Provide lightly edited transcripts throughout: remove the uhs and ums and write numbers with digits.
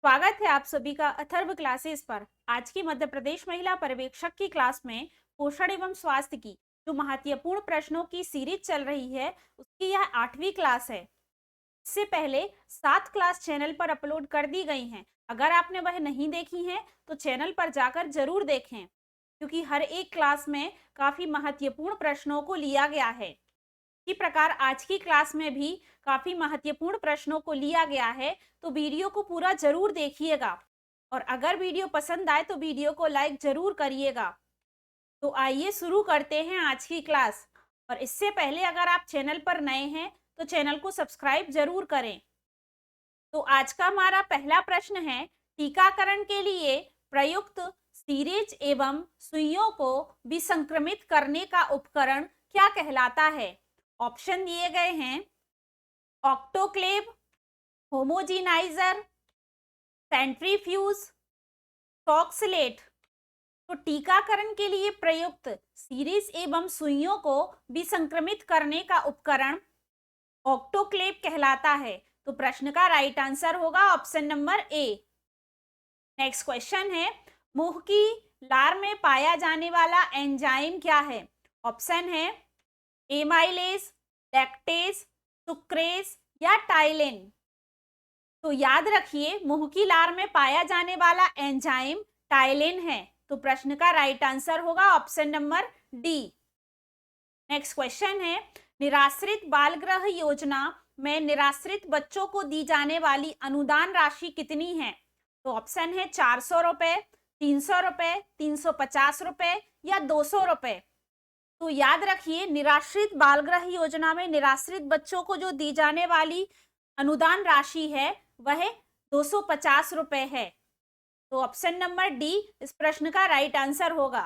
स्वागत है आप सभी का अथर्व क्लासेस पर। आज की मध्य प्रदेश महिला पर्यवेक्षक की क्लास में पोषण एवं स्वास्थ्य की जो महत्वपूर्ण प्रश्नों की सीरीज चल रही है उसकी यह 8वीं क्लास है। इससे पहले 7 क्लास चैनल पर अपलोड कर दी गई हैं। अगर आपने वह नहीं देखी हैं तो चैनल पर जाकर जरूर देखें, क्योंकि हर एक क्लास में काफी महत्वपूर्ण प्रश्नों को लिया गया है। इसी प्रकार आज की क्लास में भी काफी महत्वपूर्ण प्रश्नों को लिया गया है, तो वीडियो को पूरा जरूर देखिएगा। और अगर वीडियो पसंद आए तो वीडियो को लाइक जरूर करिएगा। तो आइए शुरू करते हैं आज की क्लास। और इससे पहले अगर आप चैनल पर नए हैं तो चैनल को सब्सक्राइब जरूर करें। तो आज का हमारा पहला प्रश्न है, टीकाकरण के लिए प्रयुक्त सीरेज एवं सुइयों को विसंक्रमित करने का उपकरण क्या कहलाता है? ऑप्शन दिए गए हैं, ऑक्टोक्लेव, होमोजीनाइजर, सेंट्रीफ्यूज, टॉक्सिलेट। तो टीकाकरण के लिए प्रयुक्त सीरीज एवं सुइयों को विसंक्रमित करने का उपकरण ऑक्टोक्लेव कहलाता है। तो प्रश्न का राइट आंसर होगा ऑप्शन नंबर ए। नेक्स्ट क्वेश्चन है, मुंह की लार में पाया जाने वाला एंजाइम क्या है? ऑप्शन है एमाइलेज, लैक्टेज, सुक्रेज या टाइलिन। तो याद रखिए, मुंह की लार में पाया जाने वाला एंजाइम टाइलिन है। तो प्रश्न का राइट आंसर होगा option number D. Next question है, निराश्रित बाल गृह योजना में निराश्रित बच्चों को दी जाने वाली अनुदान राशि कितनी है? तो ऑप्शन है 400 रुपए, 300 रुपए, 350 रुपए या 200 रुपए। तो याद रखिए, निराश्रित बाल गृह योजना में निराश्रित बच्चों को जो दी जाने वाली अनुदान राशि है वह 250 रुपए है। तो ऑप्शन नंबर डी इस प्रश्न का राइट आंसर होगा।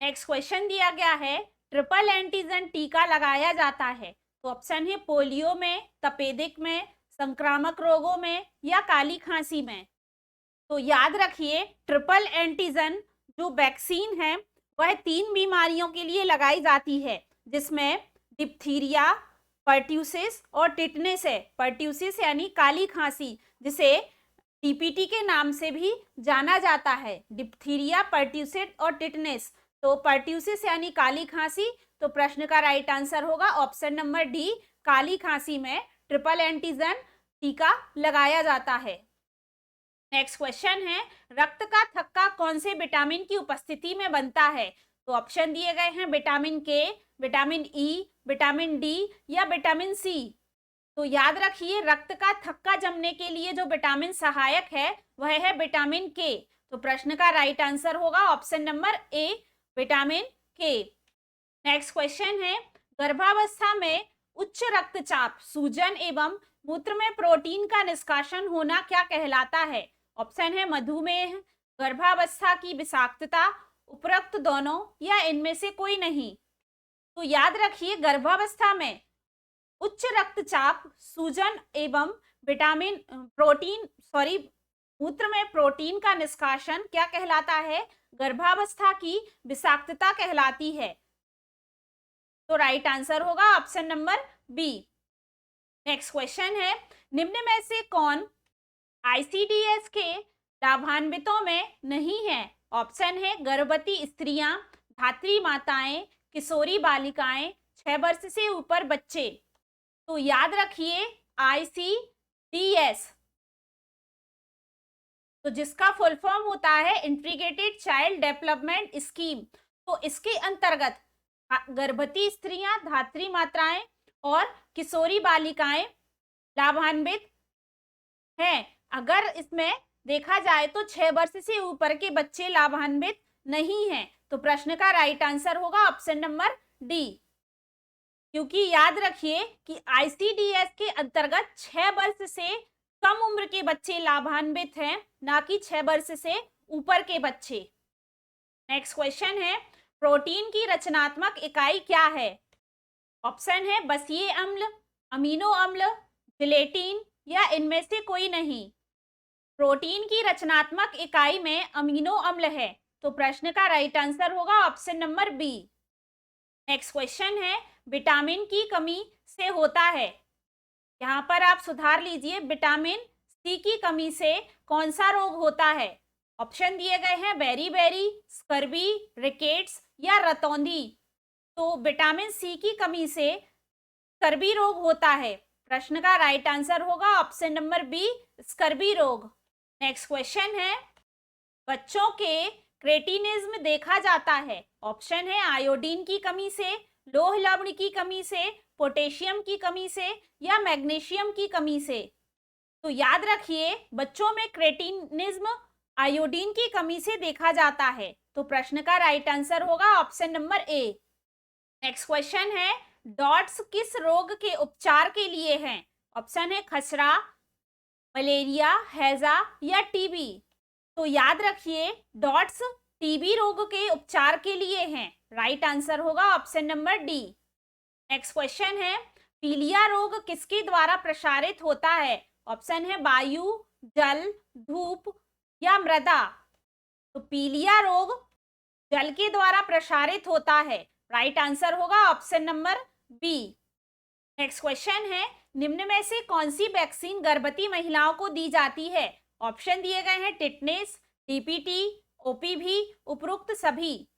नेक्स्ट क्वेश्चन दिया गया है, ट्रिपल एंटीजन टीका लगाया जाता है। तो ऑप्शन है पोलियो में, तपेदिक में, संक्रामक रोगों में या काली खांसी में। तो याद रखिए, ट्रिपल एंटीजन जो वैक्सीन है वह 3 बीमारियों के लिए लगाई जाती है, जिसमें डिप्थीरिया, पर्ट्यूसिस और टिटनेस है। पर्ट्यूसिस यानी काली खांसी, जिसे टीपीटी के नाम से भी जाना जाता है, डिप्थीरिया, पर्ट्यूसिस और टिटनेस। तो पर्ट्यूसिस यानी काली खांसी। तो प्रश्न का राइट आंसर होगा ऑप्शन नंबर डी, काली खांसी में ट्रिपल एंटीजन टीका लगाया जाता है। नेक्स्ट क्वेश्चन है, रक्त का थक्का कौन से विटामिन की उपस्थिति में बनता है? तो ऑप्शन दिए गए हैं विटामिन के, विटामिन ई, विटामिन डी या विटामिन सी। तो याद रखिए, रक्त का थक्का जमने के लिए जो विटामिन सहायक है वह है विटामिन के। तो प्रश्न का राइट आंसर होगा ऑप्शन नंबर ए, विटामिन के। नेक्स्ट क्वेश्चन है, गर्भावस्था में उच्च रक्तचाप, सूजन एवं मूत्र में प्रोटीन का निष्कासन होना क्या कहलाता है? ऑप्शन है मधुमेह, गर्भावस्था की विषाक्तता, उपरोक्त दोनों या इनमें से कोई नहीं। तो याद रखिए, गर्भावस्था में उच्च रक्तचाप, सूजन एवं मूत्र में प्रोटीन का निष्कासन क्या कहलाता है? गर्भावस्था की विषाक्तता कहलाती है। तो राइट आंसर होगा option number B. Next question है, निम्न में से कौन आईसीडीएस के लाभान्वितों में नहीं है? ऑप्शन है गर्भवती स्त्रियां, धात्री माताएं, किशोरी बालिकाएं, 6 वर्ष से ऊपर बच्चे। तो याद रखिए, आईसीडीएस तो जिसका फुल फॉर्म होता है इंटीग्रेटेड चाइल्ड डेवलपमेंट स्कीम। तो इसके अंतर्गत गर्भवती स्त्रियां, धात्री माताएं और किशोरी बालिकाएं लाभान्वित हैं। अगर इसमें देखा जाए तो 6 वर्ष से ऊपर के बच्चे लाभान्वित नहीं हैं। तो प्रश्न का राइट आंसर होगा ऑप्शन नंबर डी। क्योंकि याद रखिए कि आईसीडीएस के अंतर्गत 6 वर्ष से कम उम्र के बच्चे लाभान्वित हैं, ना कि 6 वर्ष से ऊपर के बच्चे। नेक्स्ट क्वेश्चन है, प्रोटीन की रचनात्मक इकाई क्या है? ऑप्शन है बसीय अम्ल, अमीनो अम्ल, जिलेटिन या इनमें से कोई नहीं। प्रोटीन की रचनात्मक इकाई में अमीनो अम्ल है। तो प्रश्न का राइट आंसर होगा option number B. Next question है, विटामिन की कमी से होता है। यहाँ पर आप सुधार लीजिए, विटामिन सी की कमी से कौन सा रोग होता है? ऑप्शन दिए गए हैं बेरी, स्कर्वी, रिकेट्स या रतौंधी। तो विटामिन सी की कमी से स्कर्वी रोग होता है। प्रश्न का राइट आंसर होगा ऑप्शन नंबर बी, स्कर्वी रोग। नेक्स्ट क्वेश्चन है, बच्चों के क्रेटिनिज्म देखा जाता है। ऑप्शन है आयोडीन की कमी से, लोह लवण की कमी से, पोटेशियम की कमी से या मैग्नीशियम की कमी से। तो याद रखिए, बच्चों में क्रेटिनिज्म आयोडीन की कमी से देखा जाता है। तो प्रश्न का राइट आंसर होगा ऑप्शन नंबर ए। नेक्स्ट क्वेश्चन है, डॉट्स किस रोग के उपचार के लिए हैं? ऑप्शन है खसरा, मलेरिया, हैजा या टीबी। तो याद रखिए, डॉट्स टीबी रोग के उपचार के लिए हैं। राइट आंसर होगा option number D. Next question है, पीलिया रोग किसके द्वारा प्रसारित होता है? ऑप्शन है वायु, जल, धूप या मृदा। तो पीलिया रोग जल के द्वारा प्रसारित होता है। राइट आंसर होगा option number B. Next question है, निम्न में से कौन सी वैक्सीन गर्भवती महिलाओं को दी जाती है? ऑप्शन दिए गए हैं टिटनेस, डीपीटी, ओपीवी, उपरोक्त सभी।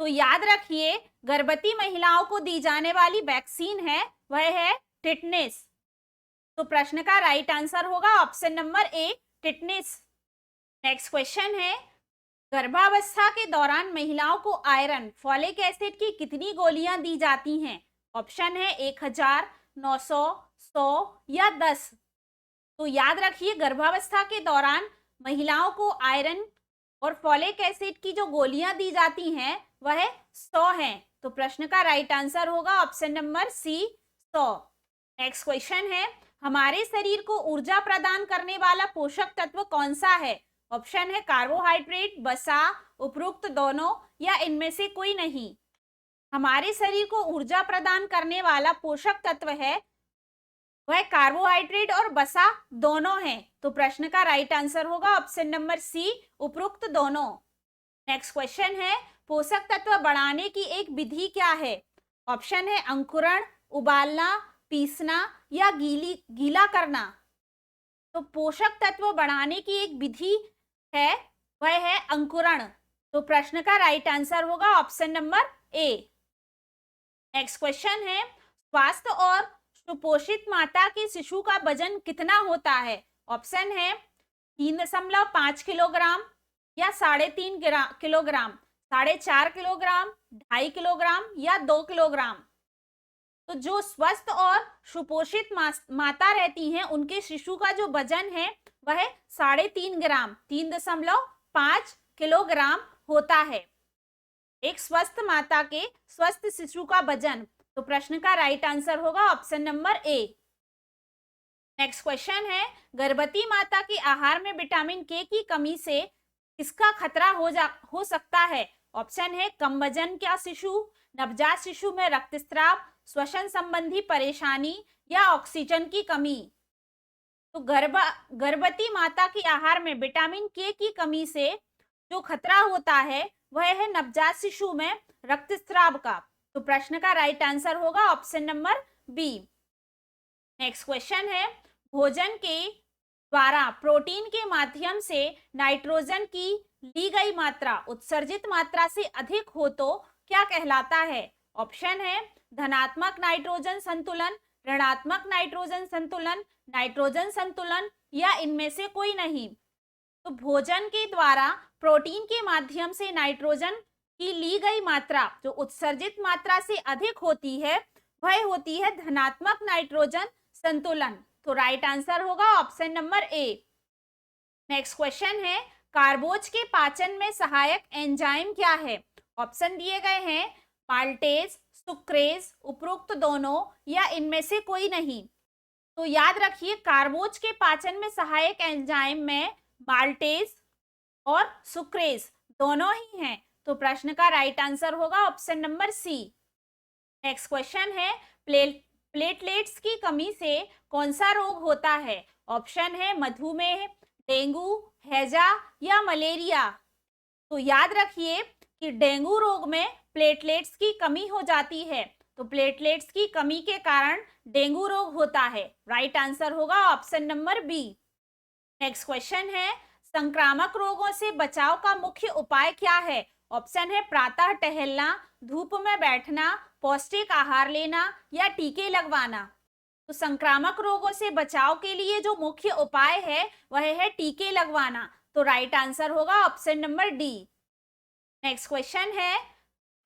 तो याद रखिए, गर्भवती महिलाओं को दी जाने वाली वैक्सीन है वह है टिटनेस। तो प्रश्न का राइट आंसर होगा ऑप्शन नंबर ए, टिटनेस। नेक्स्ट क्वेश्चन है, गर्भावस्था के दौरान महिलाओं को आयरन, फॉलिक एसिड की कितनी गोलियां दी जाती हैं? ऑप्शन है 1000, 900, 100 या 10। तो याद रखिए, गर्भावस्था के दौरान महिलाओं को आयरन और फॉलिक एसिड की जो गोलियां दी जाती हैं वह 100 हैं। तो प्रश्न का राइट आंसर होगा option number C, 100। Next question है, हमारे शरीर को ऊर्जा प्रदान करने वाला पोषक तत्व कौन सा है? ऑप्शन है कार्बोहाइड्रेट, वसा, उपरोक्त दोनों या इनमें से कोई नहीं। हमारे शरीर को ऊर्जा प्रदान करने वाला पोषक तत्व है वह कार्बोहाइड्रेट और वसा दोनों हैं। तो प्रश्न का राइट आंसर होगा ऑप्शन नंबर सी, उपरोक्त दोनों। नेक्स्ट क्वेश्चन है, पोषक तत्व बढ़ाने की एक विधि क्या है? ऑप्शन है अंकुरण, उबालना, पीसना या गीला करना। तो पोषक तत्व बढ़ाने की एक विधि है वह है अंकुरण। तो प्रश्न का राइट आंसर होगा ऑप्शन नंबर ए। नेक्स्ट क्वेश्चन है, स्वस्थ और सुपोषित माता के शिशु का वजन कितना होता है? ऑप्शन है 3.5 किलोग्राम या 3.5 किलोग्राम, 4.5 किलोग्राम, 2.5 किलोग्राम या 2 किलोग्राम। तो जो स्वस्थ और सुपोषित माता रहती हैं उनके शिशु का जो वजन है वह 3.5 ग्राम, 3.5 किलोग्राम होता है। एक स्वस्थ माता के स्वस्थ शिशु का वजन। तो प्रश्न का राइट आंसर होगा ऑप्शन नंबर ए। नेक्स्ट क्वेश्चन है, गर्भवती माता के आहार में विटामिन के की कमी से किसका खतरा हो सकता है? ऑप्शन है कम वजन का शिशु, नवजात शिशु में रक्तस्राव, श्वसन संबंधी परेशानी या ऑक्सीजन की कमी। तो गर्भवती माता के आहार में विटामिन के की कमी से जो खतरा होता है वह है नवजात शिशु में रक्तस्राव का। तो प्रश्न का राइट आंसर होगा option number B. Next question है, भोजन के द्वारा प्रोटीन के माध्यम से नाइट्रोजन की ली गई मात्रा उत्सर्जित मात्रा से अधिक हो तो क्या कहलाता है? ऑप्शन है धनात्मक नाइट्रोजन संतुलन, ऋणात्मक नाइट्रोजन संतुलन या इनमें से कोई नहीं। तो भोजन के द्वारा प्रोटीन के माध्यम से नाइट्रोजन की ली गई मात्रा जो उत्सर्जित मात्रा से अधिक होती है वह होती है धनात्मक नाइट्रोजन संतुलन। तो राइट आंसर होगा ऑप्शन नंबर ए। नेक्स्ट क्वेश्चन है, कार्बोज के पाचन में सहायक एंजाइम क्या है? ऑप्शन दिए गए हैं माल्टेज, सुक्रेज, उपरोक्त दोनों या इनमें से कोई नहीं। तो याद रखिए, कार्बोज के पाचन में सहायक एंजाइम में माल्टेज और सुक्रेज दोनों ही हैं। तो प्रश्न का राइट आंसर होगा option number C. Next question है, प्लेटलेट्स की कमी से कौन सा रोग होता है? ऑप्शन है मधुमेह, डेंगू, हैजा या मलेरिया। तो याद रखिए कि डेंगू रोग में प्लेटलेट्स की कमी हो जाती है। तो प्लेटलेट्स की कमी के कारण डेंगू रोग होता है। राइट आंसर होगा option number B. Next question है, संक्रामक रोगों से बचाव का मुख्य उपाय क्या है? ऑप्शन है प्रातः टहलना, धूप में बैठना, पौष्टिक आहार लेना या टीके लगवाना। तो संक्रामक रोगों से बचाव के लिए जो मुख्य उपाय है वह है टीके लगवाना। तो राइट आंसर होगा option number D. Next question है,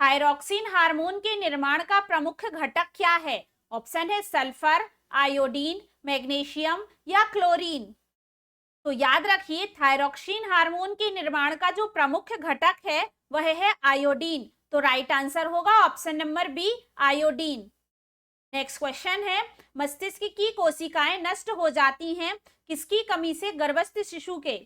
थायरॉक्सिन हार्मोन के निर्माण का प्रमुख घटक क्या है? ऑप्शन है सल्फर, आयोडीन, मैग्नीशियम या क्लोरीन। तो याद रखिए, थायरॉक्सिन हार्मोन के निर्माण का जो प्रमुख घटक है वह है आयोडीन। तो राइट आंसर होगा option number B, iodine. Next question है, मस्तिष्क की कोशिकाएं नष्ट हो जाती हैं किसकी कमी से? गर्भस्थ शिशु के।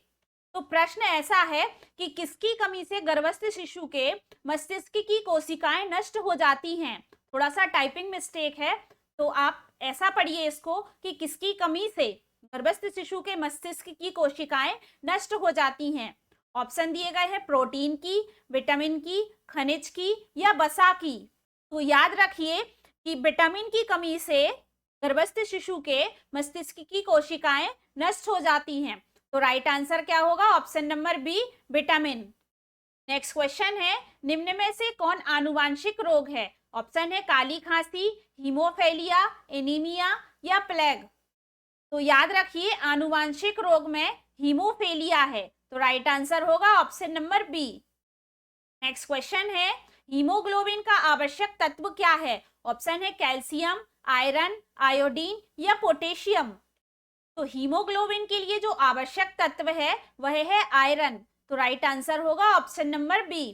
तो प्रश्न ऐसा है कि किसकी कमी से गर्भस्थ शिशु के मस्तिष्क की कोशिकाएं नष्ट हो जाती हैं। थोड़ा सा टाइपिंग मिस्टेक है, तो आप ऐसा पढ़िए इसको कि किसकी कमी से गर्भस्थ शिशु के मस्तिष्क की कोशिकाएं नष्ट हो जाती हैं। ऑप्शन दिए गए हैं प्रोटीन की, विटामिन की, खनिज की या वसा की। तो याद रखिए कि विटामिन की कमी से गर्भस्थ शिशु के मस्तिष्क की कोशिकाएं नष्ट हो जाती हैं। तो राइट आंसर क्या होगा? Option number B, vitamin. Next question है, निम्न में से कौन आनुवांशिक रोग है? ऑप्शन है काली खांसी, हीमोफेलिया, एनीमिया या प्लेग। तो याद रखिए, आनुवांशिक रोग में हीमोफेलिया है। तो राइट आंसर होगा option number B. Next question है, हीमोग्लोबिन का आवश्यक तत्व क्या है? ऑप्शन है कैल्शियम, आयरन, आयोडीन या पोटेशियम। तो हीमोग्लोबिन के लिए जो आवश्यक तत्व है वह है आयरन। तो राइट आंसर होगा option number B.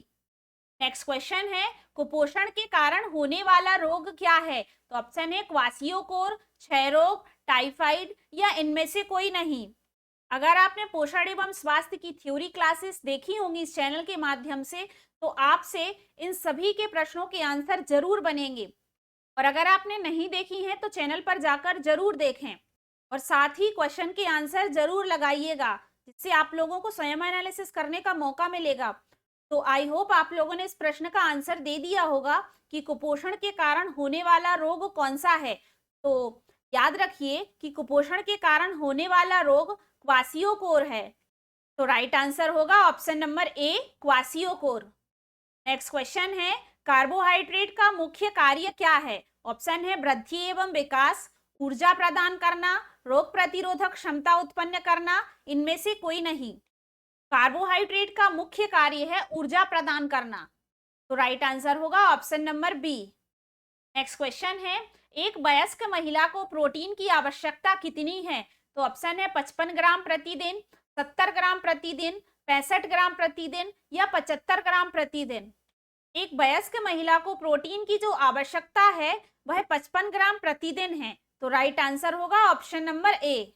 Next question है, कुपोषण के कारण होने वाला रोग क्या है? तो ऑप्शन है क्वासियोकोर, क्षय रोग, टाइफाइड या इनमें से कोई नहीं। अगर आपने पोषण एवं स्वास्थ्य की थ्योरी क्लासेस देखी होंगी इस चैनल के माध्यम से, तो आपसे इन सभी के प्रश्नों के आंसर जरूर बनेंगे। और अगर आपने नहीं देखी हैं तो चैनल पर जाकर जरूर देखें और साथ ही क्वेश्चन के आंसर जरूर लगाइएगा, जिससे आप लोगों को स्वयं एनालिसिस करने का मौका मिलेगा। तो आई होप आप लोगों ने इस प्रश्न का आंसर दे दिया होगा कि कुपोषण के कारण होने वाला रोग कौन सा है। तो याद रखिए कि कुपोषण के कारण होने वाला रोग क्वासियोकोर है। तो राइट आंसर होगा option number A, kwashiorkor. Next question है, कार्बोहाइड्रेट का मुख्य कार्य क्या है? ऑप्शन है वृद्धि एवं विकास, ऊर्जा प्रदान करना, रोग प्रतिरोधक क्षमता उत्पन्न करना, इनमें से कोई नहीं। कार्बोहाइड्रेट का मुख्य कार्य है ऊर्जा प्रदान करना। तो राइट आंसर होगा option number B. Next question है, एक वयस्क महिला को प्रोटीन की आवश्यकता कितनी है? तो ऑप्शन है 55 ग्राम प्रतिदिन, 70 ग्राम प्रतिदिन, 65 ग्राम प्रतिदिन या 75 ग्राम प्रतिदिन। एक वयस्क महिला को प्रोटीन की जो आवश्यकता है वह 55 ग्राम प्रतिदिन है। तो राइट आंसर होगा ऑप्शन नंबर ए।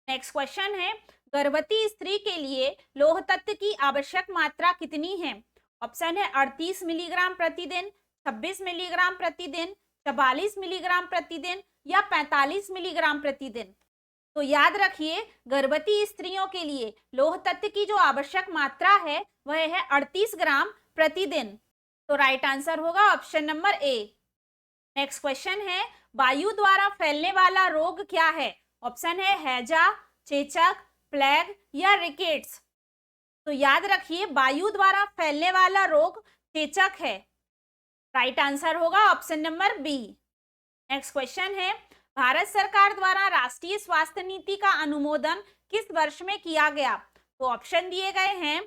नेक्स्ट क्वेश्चन है, गर्भवती स्त्री के लिए लौह तत्व की आवश्यक मात्रा कितनी है? ऑप्शन है 38 मिलीग्राम प्रतिदिन, 26 मिलीग्राम प्रतिदिन, 44 मिलीग्राम प्रतिदिन या 45 मिलीग्राम प्रतिदिन। तो याद रखिए, गर्भवती स्त्रियों के लिए लौह तत्व की जो आवश्यक मात्रा है वह है 38 ग्राम प्रतिदिन। तो राइट आंसर होगा ऑप्शन नंबर ए। नेक्स्ट क्वेश्चन है, वायु द्वारा फैलने वाला रोग क्या है? ऑप्शन है हैजा, चेचक, प्लेग या रिकेट्स। तो याद रखिए, वायु द्वारा फैलने वाला रोग चेचक है। राइट आंसर होगा option number B. Next question है, भारत सरकार द्वारा राष्ट्रीय स्वास्थ्य नीति का अनुमोदन किस वर्ष में किया गया? तो ऑप्शन दिए गए हैं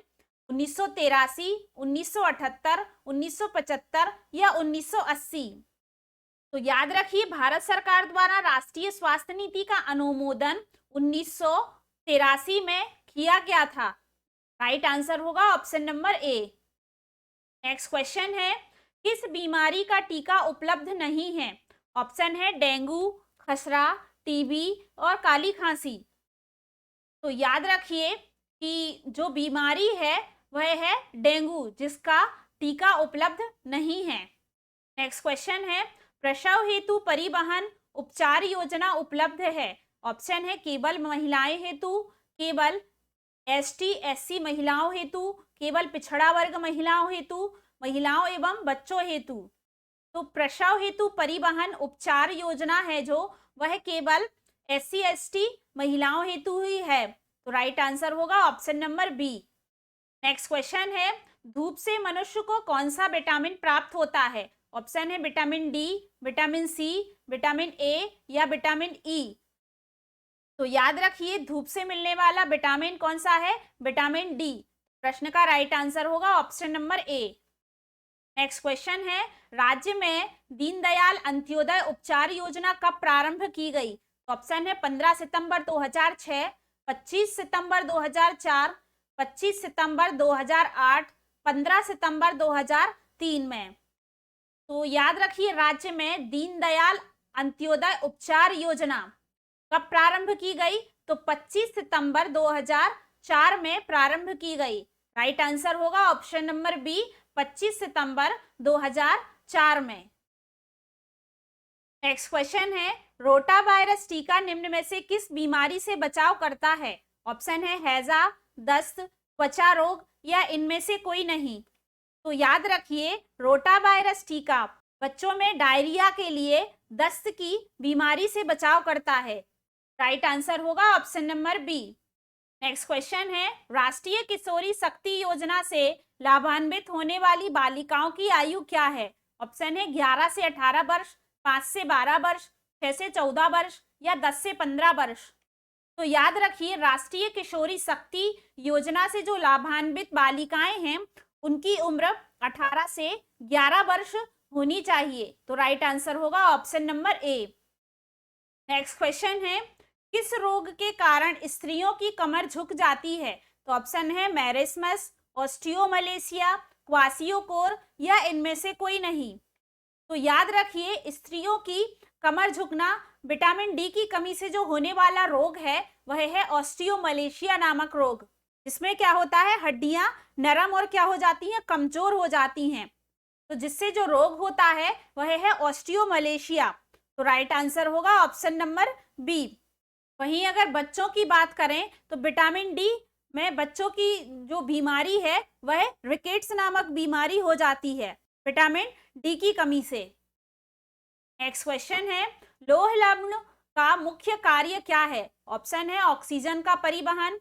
1983, 1978, 1975 या 1980। तो याद रखिए, भारत सरकार द्वारा राष्ट्रीय स्वास्थ्य नीति का अनुमोदन 1983 में किया गया था। राइट आंसर होगा ऑप्शन नंबर ए। नेक्स्ट क्वेश्चन है, किस बीमारी का टीका उपलब्ध नहीं है? ऑप्शन है डेंगू, खसरा, टीबी और काली खांसी। तो याद रखिए कि जो बीमारी है वह है डेंगू, जिसका टीका उपलब्ध नहीं है। नेक्स्ट क्वेश्चन है, प्रसव हेतु परिवहन उपचार योजना उपलब्ध है? ऑप्शन है केवल महिलाएं हेतु, केवल एसटी एससी महिलाओं हेतु, केवल पिछड़ा वर्ग महिलाओं हेतु, महिलाओं एवं बच्चों हेतु। तो प्रसव हेतु परिवहन उपचार योजना है जो वह केवल एससी एसटी महिलाओं हेतु ही है। तो राइट आंसर होगा option number B. Next question है, धूप से मनुष्य को कौन सा विटामिन प्राप्त होता है? ऑप्शन है vitamin D, vitamin C, vitamin A या विटामिन ई। तो याद रखिए धूप से मिलने वाला विटामिन कौन सा है? Vitamin D. प्रश्न का राइट आंसर होगा ऑप्शन नंबर ए। नेक्स्ट क्वेश्चन है, राज्य में दीनदयाल अंत्योदय उपचार योजना कब प्रारंभ की गई? ऑप्शन है 15 सितंबर 2006, 25 सितंबर 2004, 25 सितंबर 2008, 15 सितंबर 2003 में। तो याद रखिए राज्य में दीनदयाल अंत्योदय उपचार योजना कब प्रारंभ की गई? तो 25 सितंबर 2004 में प्रारंभ की गई। राइट आंसर होगा ऑप्शन नंबर बी, 25 सितंबर 2004 में। नेक्स्ट क्वेश्चन है, रोटा वायरस टीका निम्न में से किस बीमारी से बचाव करता है? ऑप्शन है हैजा, दस्त, त्वचा रोग या इनमें से कोई नहीं। तो याद रखिए रोटा वायरस टीका बच्चों में डायरिया के लिए दस्त की बीमारी से बचाव करता है। राइट आंसर होगा option number B. Next question है, राष्ट्रीय किशोरी शक्ति योजना से लाभान्वित होने वाली बालिकाओं की आयु क्या है? ऑप्शन है 11 से 18 वर्ष, 5 से 12 वर्ष, 6 से 14 वर्ष या 10 से 15 वर्ष। तो याद रखिए राष्ट्रीय किशोरी शक्ति योजना से जो लाभान्वित बालिकाएं हैं उनकी उम्र 18 से 11 वर्ष होनी चाहिए। तो राइट आंसर होगा ऑप्शन नंबर ए। नेक्स्ट क्वेश्चन है, किस रोग के कारण स्त्रियों की कमर झुक जाती है? तो ऑप्शन है मैरेस्मस, ऑस्टियोमलेशिया, क्वासियोकोर या इनमें से कोई नहीं। तो याद रखिए स्त्रियों की कमर झुकना विटामिन डी की कमी से जो होने वाला रोग है वह है ऑस्टियोमलेशिया नामक रोग, जिसमें क्या होता है हड्डियां नरम और क्या हो जाती हैं, कमजोर हो जाती हैं। तो जिससे जो रोग होता है वह है ऑस्टियोमलेशिया। तो राइट आंसर होगा ऑप्शन नंबर बी। वहीं अगर बच्चों की बात करें तो विटामिन डी में बच्चों की जो बीमारी है वह रिकेट्स नामक बीमारी हो जाती है विटामिन डी की कमी से। नेक्स्ट क्वेश्चन है, लौह लवण का मुख्य कार्य क्या है? ऑप्शन है ऑक्सीजन का परिवहन,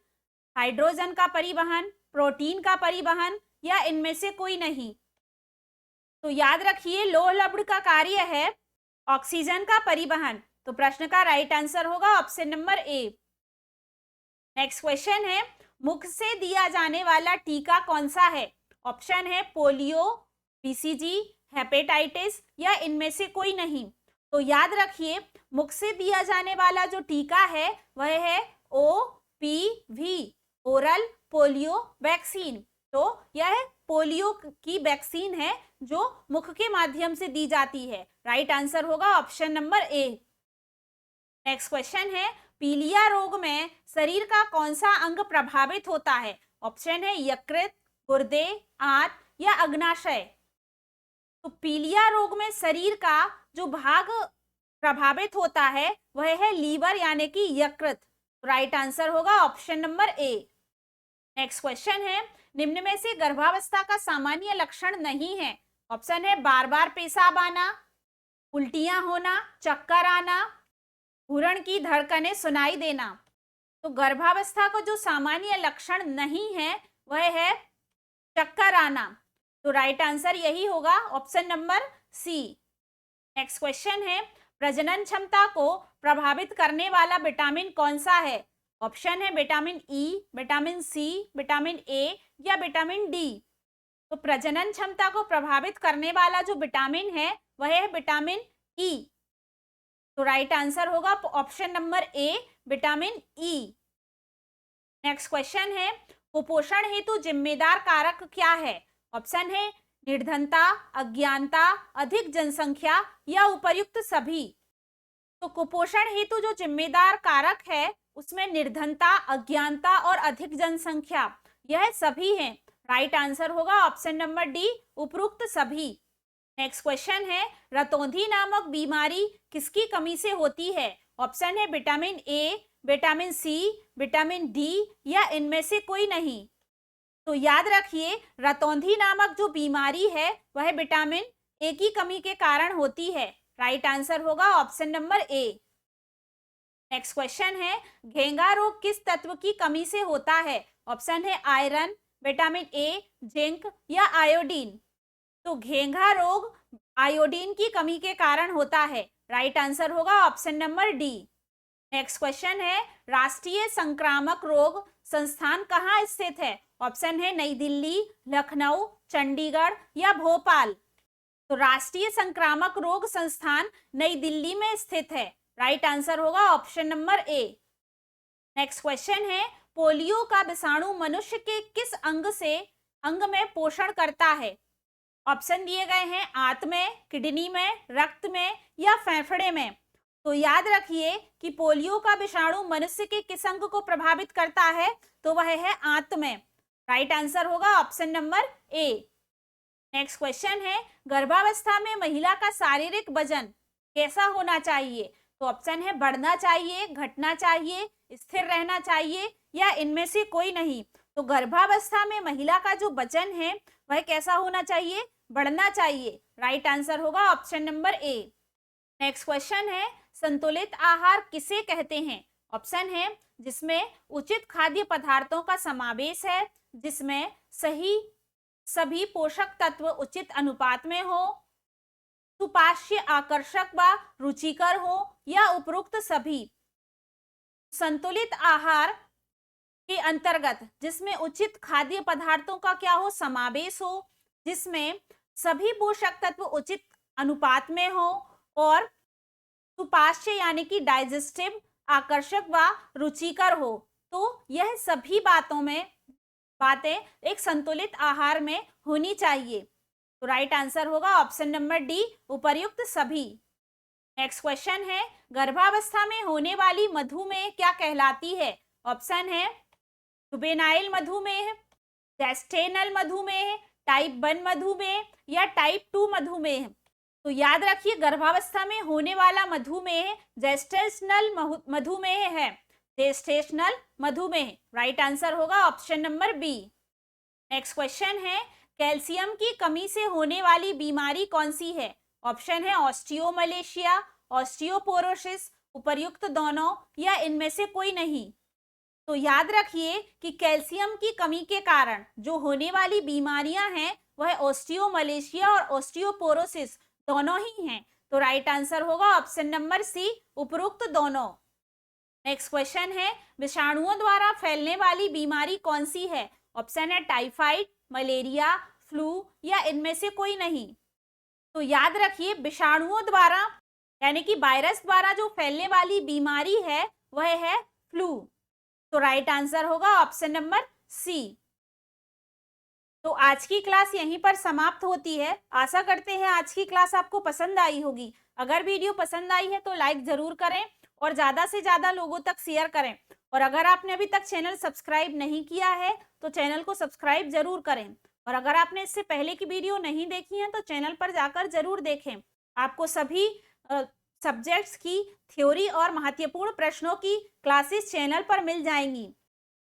हाइड्रोजन का परिवहन, प्रोटीन का परिवहन या इनमें से कोई नहीं। तो याद रखिए लौह लवण का कार्य है ऑक्सीजन का परिवहन। तो प्रश्न का राइट आंसर होगा ऑप्शन नंबर ए। नेक्स्ट क्वेश्चन है, मुख से दिया जाने वाला टीका कौन सा है? ऑप्शन है पोलियो, बीसीजी, हेपेटाइटिस या इनमें से कोई नहीं। तो याद रखिए मुख से दिया जाने वाला जो टीका है वह है ओपीवी, ओरल पोलियो वैक्सीन। तो यह पोलियो की वैक्सीन है जो मुख के माध्यम से दी जाती है। राइट आंसर होगा ऑप्शन नंबर ए। नेक्स्ट क्वेश्चन है, पीलिया रोग में शरीर का कौन सा अंग प्रभावित होता है? ऑप्शन है यकृत, गुर्दे, आंत या अग्नाशय। तो पीलिया रोग में शरीर का जो भाग प्रभावित होता है वह है लीवर यानी कि यकृत। राइट आंसर होगा ऑप्शन नंबर ए। नेक्स्ट क्वेश्चन है, निम्न में से गर्भावस्था का सामान्य लक्षण नहीं है। ऑप्शन है बार बार पेशाब आना, उल्टियां होना, चक्कर आना, घुरण की धड़कनें सुनाई देना। तो गर्भावस्था को जो सामान्य लक्षण नहीं है वह है चक्कर आना। तो राइट आंसर यही होगा option number C. Next question है, प्रजनन क्षमता को प्रभावित करने वाला विटामिन कौन सा है? ऑप्शन है vitamin E, vitamin C, vitamin A या विटामिन डी। तो प्रजनन क्षमता को प्रभावित करने वाला जो विटामिन है वह है विटामिन ई। तो राइट आंसर होगा ऑप्शन नंबर ए, विटामिन ई। नेक्स्ट क्वेश्चन है, कुपोषण हेतु जिम्मेदार कारक क्या है? ऑप्शन है निर्धनता, अज्ञानता, अधिक जनसंख्या या उपर्युक्त सभी। तो कुपोषण हेतु जो जिम्मेदार कारक है उसमें निर्धनता, अज्ञानता और अधिक जनसंख्या यह सभी हैं। राइट आंसर होगा ऑप्शन नंबर डी, उपरोक्त सभी। नेक्स्ट क्वेश्चन है, रतौंधी नामक बीमारी किसकी कमी से होती है? ऑप्शन है vitamin A, vitamin C, vitamin D या इनमें से कोई नहीं। तो याद रखिए रतौंधी नामक जो बीमारी है वह विटामिन ए की कमी के कारण होती है। राइट आंसर होगा ऑप्शन नंबर ए। नेक्स्ट क्वेश्चन है, घेंगा रोग किस तत्व की कमी से होता है? ऑप्शन है आयरन, विटामिन ए, जिंक या आयोडीन। तो घेंगा रोग आयोडीन की कमी के कारण होता है। राइट आंसर होगा option number D. Next question है, राष्ट्रीय संक्रामक रोग संस्थान कहाँ स्थित है? ऑप्शन है नई दिल्ली, लखनऊ, चंडीगढ़ या भोपाल। तो राष्ट्रीय संक्रामक रोग संस्थान नई दिल्ली में स्थित है। राइट आंसर होगा ऑप्शन नंबर ए। नेक्स्ट क्वेश्चन है, पोलियो का विषाणु मनुष्य के किस अंग में पोषण करता है? ऑप्शन दिए गए हैं आंत में, किडनी में, रक्त में या फेफड़े में। तो याद रखिए कि पोलियो का विषाणु मनुष्य के किस अंग को प्रभावित करता है? तो वह है आंत में। राइट आंसर होगा ऑप्शन नंबर ए। नेक्स्ट क्वेश्चन है, गर्भावस्था में महिला का शारीरिक वजन कैसा होना चाहिए? तो ऑप्शन है बढ़ना चाहिए, घटना चाहिए, स्थिर रहना चाहिए या इनमें से कोई नहीं। तो गर्भावस्था में महिला का जो वजन है वह कैसा होना चाहिए? बढ़ना चाहिए। राइट आंसर होगा ऑप्शन नंबर ए। नेक्स्ट क्वेश्चन है, संतुलित आहार किसे कहते हैं? ऑप्शन है जिसमें उचित खाद्य पदार्थों का समावेश है, जिसमें सभी पोषक तत्व उचित अनुपात में हो, सुपाच्य, आकर्षक व रुचिकर हो या उपरोक्त सभी। संतुलित आहार के अंतर्गत जिसमें उचित खाद्य पदार्थों का क्या हो? समावेश हो, जिसमें सभी पोषक तत्व उचित अनुपात में हो और सुपाच्य यानी कि डाइजेस्टिव, आकर्षक व रुचिकर हो। तो यह सभी बातें एक संतुलित आहार में होनी चाहिए। तो राइट आंसर होगा ऑप्शन नंबर डी, उपर्युक्त सभी। नेक्स्ट क्वेश्चन है, गर्भावस्था में होने वाली मधुमेह क्या कहलाती है? ऑप्शन है जुवेनाइल मधुमेह, जेस्टेनल मधुमेह, टाइप 1 मधुमेह या टाइप 2 मधुमेह। तो याद रखिए गर्भावस्था में होने वाला मधुमेह जेस्टेशनल मधुमेह है। जेस्टेशनल मधुमेह। राइट आंसर होगा option number B. Next question है, कैल्शियम की कमी से होने वाली बीमारी कौन सी है? ऑप्शन है ऑस्टियोमलेशिया, ऑस्टियोपोरोसिस, उपर्युक्त दोनों या इनमें से कोई नहीं। तो याद रखिए कि कैल्शियम की कमी के कारण जो होने वाली बीमारियां हैं वह ऑस्टियोमलेशिया और ऑस्टियोपोरोसिस दोनों ही हैं। तो राइट आंसर होगा ऑप्शन नंबर सी, उपरोक्त दोनों। नेक्स्ट क्वेश्चन है, विषाणुओं द्वारा फैलने वाली बीमारी कौन सी है? ऑप्शन है टाइफाइड, मलेरिया, फ्लू या इनमें से कोई नहीं। तो याद रखिए विषाणुओं द्वारा यानी कि वायरस द्वारा जो फैलने वाली बीमारी है वह है फ्लू। तो राइट आंसर होगा ऑप्शन नंबर सी। तो आज की क्लास यहीं पर समाप्त होती है। आशा करते हैं आज की क्लास आपको पसंद आई होगी। अगर वीडियो पसंद आई है तो लाइक जरूर करें और ज्यादा से ज्यादा लोगों तक शेयर करें। और अगर आपने अभी तक चैनल सब्सक्राइब नहीं किया है तो चैनल को सब्सक्राइब जरूर करें। और अगर आपने इससे पहले की वीडियो नहीं देखी है तो चैनल पर जाकर जरूर देखें। आपको सभी सब्जेक्ट्स की थ्योरी और महत्वपूर्ण प्रश्नों की क्लासेस चैनल पर मिल जाएंगी।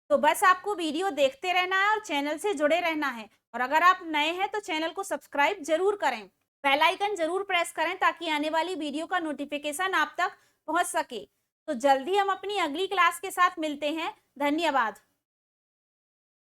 तो बस आपको वीडियो देखते रहना है और चैनल से जुड़े रहना है। और अगर आप नए हैं तो चैनल को सब्सक्राइब जरूर करें, बेल आइकन जरूर प्रेस करें ताकि आने वाली वीडियो का नोटिफिकेशन आप तक पहुंच सके। तो जल्दी हम अपनी अगली क्लास के साथ मिलते हैं। धन्यवाद।